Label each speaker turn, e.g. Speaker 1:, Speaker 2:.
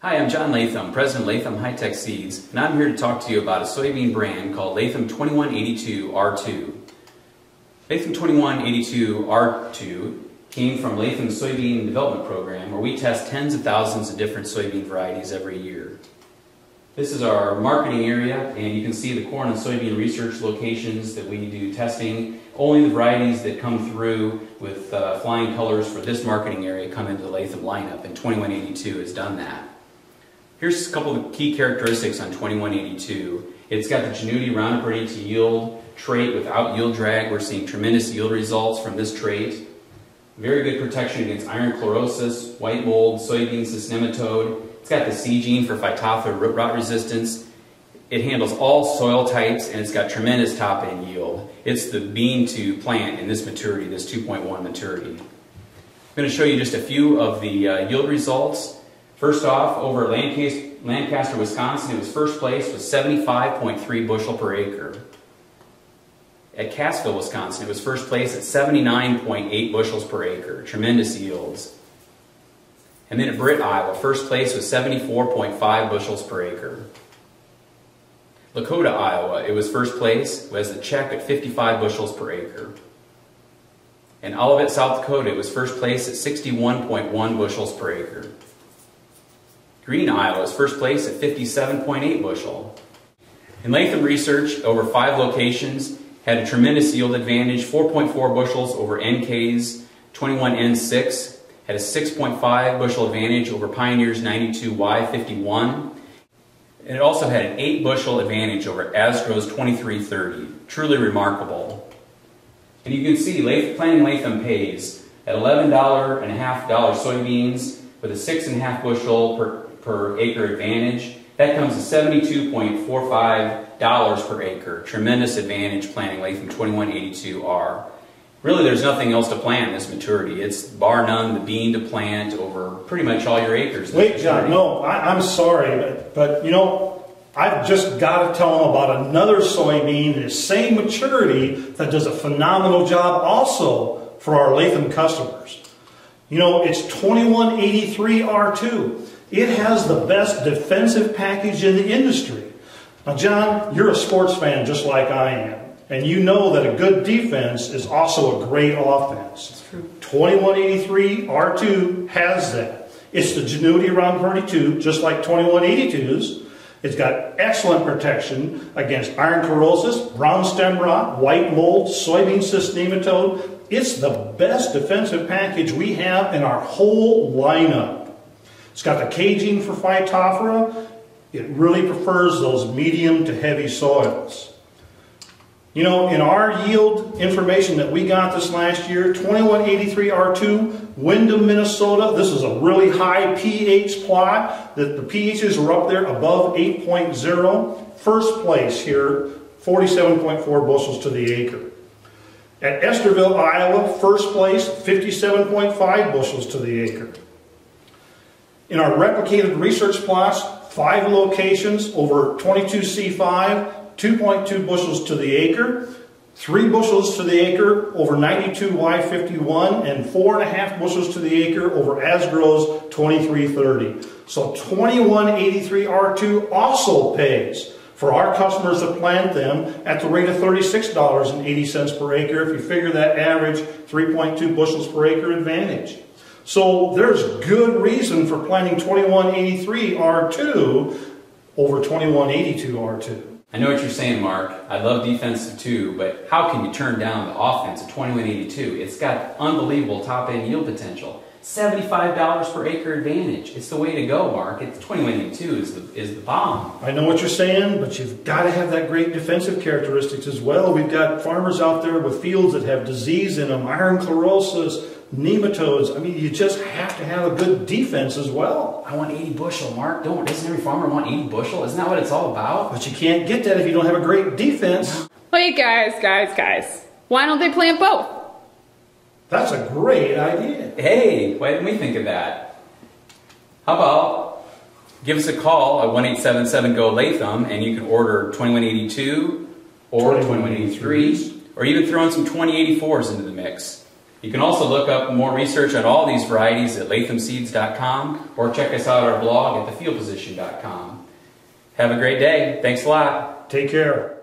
Speaker 1: Hi, I'm John Latham, President of Latham High-Tech Seeds, and I'm here to talk to you about a soybean brand called Latham 2182R2. Latham 2182R2 came from Latham's soybean development program, where we test tens of thousands of different soybean varieties every year. This is our marketing area, and you can see the corn and soybean research locations that we do testing. Only the varieties that come through with flying colors for this marketing area come into the Latham lineup, and 2182 has done that. Here's a couple of key characteristics on 2182. It's got the Genuity Roundup Ready to Yield trait without yield drag. We're seeing tremendous yield results from this trait. Very good protection against iron chlorosis, white mold, soybean cyst nematode. It's got the C gene for Phytophthora root rot resistance. It handles all soil types, and it's got tremendous top end yield. It's the bean to plant in this maturity, this 2.1 maturity. I'm going to show you just a few of the yield results. First off, over at Lancaster, Wisconsin, it was first place with 75.3 bushel per acre. At Cassville, Wisconsin, it was first place at 79.8 bushels per acre. Tremendous yields. And then at Britt, Iowa, first place was 74.5 bushels per acre. Lakota, Iowa, it was first place, was the check at 55 bushels per acre. In Olivet, South Dakota, it was first place at 61.1 bushels per acre. Green, Iowa was first place at 57.8 bushel. In Latham research, over 5 locations had a tremendous yield advantage, 4.4 bushels over NK's 21N6, had a 6.5 bushel advantage over Pioneer's 92Y51, and it also had an 8 bushel advantage over Asgro's 2330. Truly remarkable. And you can see planting Latham pays at $11.50 soybeans with a 6.5 bushel per acre advantage. That comes to $72.45 per acre. Tremendous advantage planting Latham 2182R. Really, there's nothing else to plant in this maturity. It's bar none the bean to plant over pretty much all your acres.
Speaker 2: Wait, John, no, I'm sorry, but you know, I've just got to tell them about another soybean in the same maturity that does a phenomenal job also for our Latham customers. You know, it's 2183R2. It has the best defensive package in the industry. Now, John, you're a sports fan just like I am, and you know that a good defense is also a great offense.
Speaker 1: That's true.
Speaker 2: 2183R2 has that. It's the Genuity Roundup Ready too, just like 2182's. It's got excellent protection against iron chlorosis, brown stem rot, white mold, soybean cyst nematode. It's the best defensive package we have in our whole lineup. It's got the K gene for Phytophthora. It really prefers those medium to heavy soils. You know, in our yield information that we got this last year, 2183R2, Windham, Minnesota, this is a really high pH plot. The pHs were up there above 8.0. First place here, 47.4 bushels to the acre. At Esterville, Iowa, first place, 57.5 bushels to the acre. In our replicated research plots, 5 locations over 22C5, 2.2 bushels to the acre, 3 bushels to the acre over 92Y51, and 4.5 bushels to the acre over Asgro's 2330. So 2183R2 also pays for our customers that plant them at the rate of $36.80 per acre if you figure that average 3.2 bushels per acre advantage. So there's good reason for planting 2183R2 over 2182R2.
Speaker 1: I know what you're saying, Mark. I love defensive too, but how can you turn down the offense of 2182? It's got unbelievable top-end yield potential. $75 per acre advantage. It's the way to go, Mark. 2182 is the bomb.
Speaker 2: I know what you're saying, but you've got to have that great defensive characteristics as well. We've got farmers out there with fields that have disease in them, iron chlorosis, nematodes. I mean, you just have to have a good defense as well.
Speaker 1: I want 80 bushel, Mark. Doesn't every farmer want 80 bushel? Isn't that what it's all about?
Speaker 2: But you can't get that if you don't have a great defense.
Speaker 3: Wait, guys. Why don't they plant both?
Speaker 2: That's a great idea.
Speaker 1: Hey, why didn't we think of that? How about give us a call at 1-877-GO-LATHAM and you can order 2182 or 2183s, or even throw in some 2084s into the mix. You can also look up more research on all these varieties at lathamseeds.com or check us out at our blog at thefieldposition.com. Have a great day. Thanks a lot.
Speaker 2: Take care.